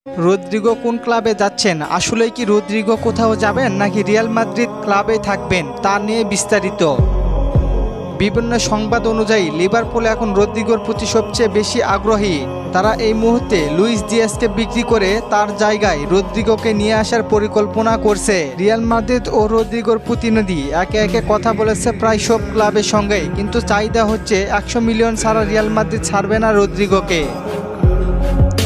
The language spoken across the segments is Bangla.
রদ্রিগো কোন ক্লাবে যাচ্ছেন? আসলেই কি রদ্রিগো কোথাও যাবেন নাকি রিয়াল মাদ্রিদ ক্লাবেই থাকবেন তা নিয়ে বিস্তারিত। বিভিন্ন সংবাদ অনুযায়ী লিভারপুল এখন রদ্রিগোর প্রতি সবচেয়ে বেশি আগ্রহী। তারা এই মুহূর্তে লুইস দিয়াসকে বিক্রি করে তার জায়গায় রদ্রিগোকে নিয়ে আসার পরিকল্পনা করছে। রিয়াল মাদ্রিদ ও রদ্রিগোর প্রতিনিধি একে একে কথা বলেছে প্রায় সব ক্লাবের সঙ্গে, কিন্তু চাহিদা হচ্ছে 100 মিলিয়ন ছাড়া রিয়াল মাদ্রিদ ছাড়বে না রদ্রিগোকে।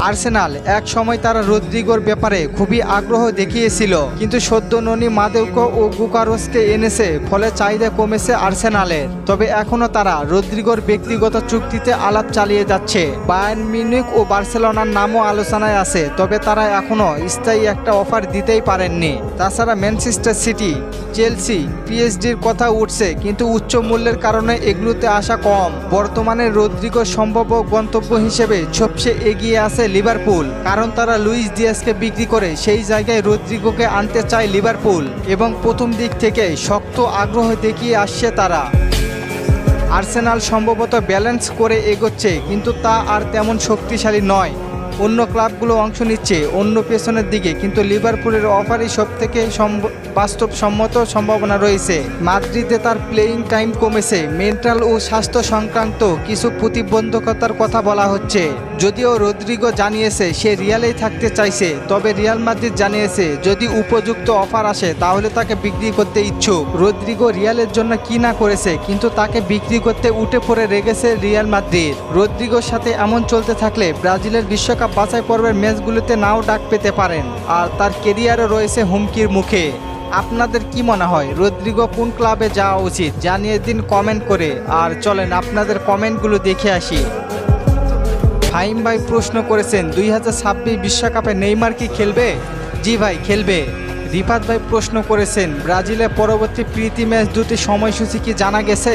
আর্সেনাল এক সময় তারা রদ্রিগোর ব্যাপারে খুবই আগ্রহ দেখিয়েছিল, কিন্তু সদ্য ননি মাদেউকো ও গুকারোসকে এনেছে, ফলে চাহিদা কমেছে আর্সেনালের। তবে এখনও তারা রদ্রিগোর ব্যক্তিগত চুক্তিতে আলাপ চালিয়ে যাচ্ছে। বায়ার্ন মিউনিখ ও বার্সেলোনার নামও আলোচনায় আছে, তবে তারা এখনও স্থায়ী একটা অফার দিতেই পারেননি। তাছাড়া ম্যানচেস্টার সিটি, চেলসি, পিএসডির কথা উঠছে, কিন্তু উচ্চ মূল্যের কারণে এগুলোতে আসা কম। বর্তমানে রদ্রিগোর সম্ভাব্য গন্তব্য হিসেবে সবচেয়ে এগিয়ে আছে লিভারপুল, কারণ তারা লুইস দিয়াসকে বিক্রি করে সেই জায়গায় রদ্রিগোকে আনতে চায় লিভারপুল, এবং প্রথম দিক থেকে শক্ত আগ্রহ দেখিয়ে আসছে তারা। আর্সেনাল সম্ভবত ব্যালেন্স করে এগোচ্ছে, কিন্তু তা আর তেমন শক্তিশালী নয়। অন্য ক্লাবগুলো অংশ নিচ্ছে অন্য পেছনের দিকে, কিন্তু লিভারপুলের অফারই সবথেকে বাস্তবসম্মত সম্ভাবনা রয়েছে। মাদ্রিদে তার প্লেয়িং টাইম কমেছে, মেন্টাল ও স্বাস্থ্য সংক্রান্ত কিছু প্রতিবন্ধকতার কথা বলা হচ্ছে। যদিও রদ্রিগো জানিয়েছে সে রিয়ালেই থাকতে চাইছে, তবে রিয়াল মাদ্রিদ জানিয়েছে যদি উপযুক্ত অফার আসে তাহলে তাকে বিক্রি করতে ইচ্ছুক। রদ্রিগো রিয়ালের জন্য কি না করেছে, কিন্তু তাকে বিক্রি করতে উঠে পড়ে রেগেছে রিয়াল মাদ্রিদ। রদ্রিগোর সাথে এমন চলতে থাকলে ব্রাজিলের বিশ্বকাপ বাছাই পর্বের ম্যাচগুলোতে নাও ডাক পেতে পারেন, আর তার কেরিয়ারও রয়েছে হুমকির মুখে। আপনাদের কি মনে হয় রদ্রিগো কোন ক্লাবে যাওয়া উচিত? জানিয়ে দিন কমেন্ট করে। আর চলেন আপনাদের কমেন্টগুলো দেখে আসি। ফাহিম ভাই প্রশ্ন করেছেন 2026 বিশ্বকাপে নেইমার কি খেলবে? জি ভাই, খেলবে। রিফাত ভাই প্রশ্ন করেছেন ব্রাজিলের পরবর্তী প্রীতি ম্যাচ দুটি সময়সূচি কি জানা গেছে?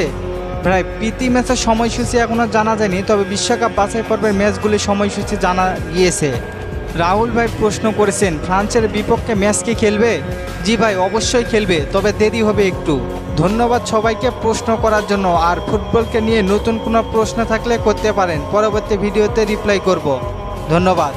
ভাই, প্রীতি ম্যাচের সময়সূচি এখনও জানা যায়নি, তবে বিশ্বকাপ বাছাই পর্বের ম্যাচগুলির সময়সূচি জানা গিয়েছে। রাহুল ভাই প্রশ্ন করেছেন ফ্রান্সের বিপক্ষে ম্যাচ কি খেলবে? জি ভাই, অবশ্যই খেলবে, তবে দেরি হবে একটু। ধন্যবাদ সবাইকে প্রশ্ন করার জন্য। আর ফুটবলকে নিয়ে নতুন কোনো প্রশ্ন থাকলে করতে পারেন, পরবর্তী ভিডিওতে রিপ্লাই করব। ধন্যবাদ।